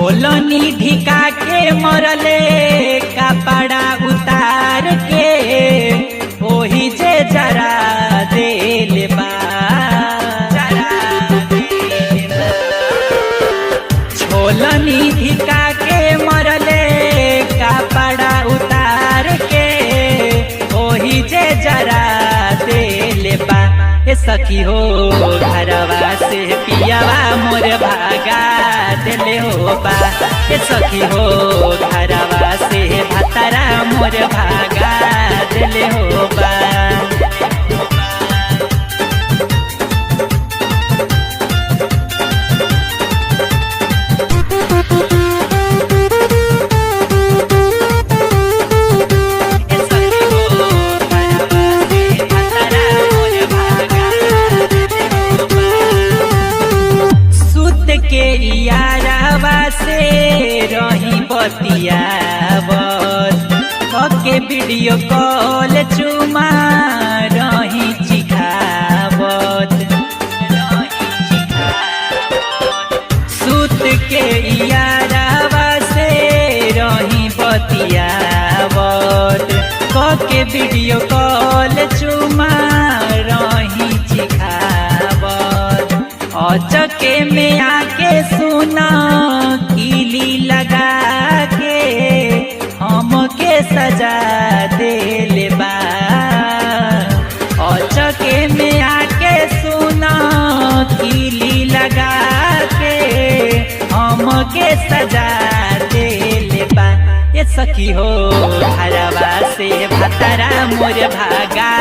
छोलनी ढिका के मरले कपड़ा उतार के ओही जे जरा देल बा छोलनी ढिका के मरले कपड़ा उतार के ओही जे जरा देल बा। ए सखी हो घरवा से पियावा मोर भागा देले हो बा। ए सखी हो घरवा से भतरा मोर भागा देले हो बा। के यारावा से रही बतियावत के वीडियो कॉल चुमा रही चिखावत सुत के यारावा से रही बतियावत के वीडियो कॉल चुमा रही चिखावत। अचके में आके सुना कीली लगा के हमके सजा देले बा। अचके में आके सुना कीली लगा के हमके सजा देले बा। ये सखी हो घरवा से भतरा मोर भागा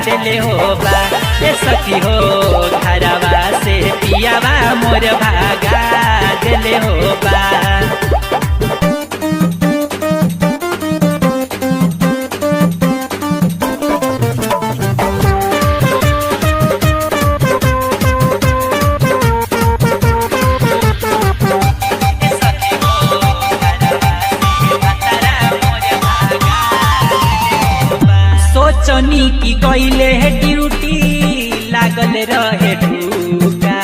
देले हो बा। ये सखी हो घरवा से पियावा मोर भागा देले हो बा। सोचनी की कइले है ड्यूटी लागल रहे ढूका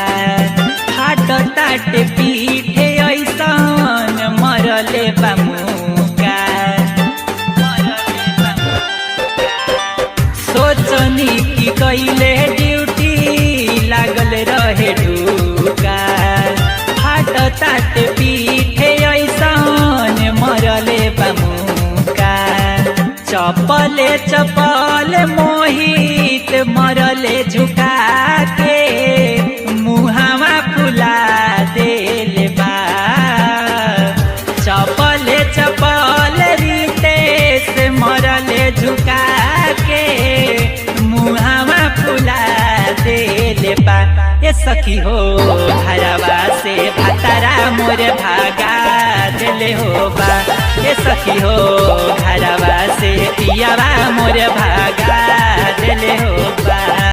हाट ताटे पीठे ऐसन मरले बामुका। सोचनी की कइले ड्यूटी लागल रहे ढूका हाट ताटे पीठे ऐसन मरले बामुका। चपले चपल मोहित मरले झुका के मुहावा फुला देल बा। चपले चपल रितेश मरले झुका के मुहावा फुला देल बा। ये सखी हो घरवा से भतरा मोर भागा देले हो बा। ये सखी हो घरवा से पियावा मोर भागा देले हो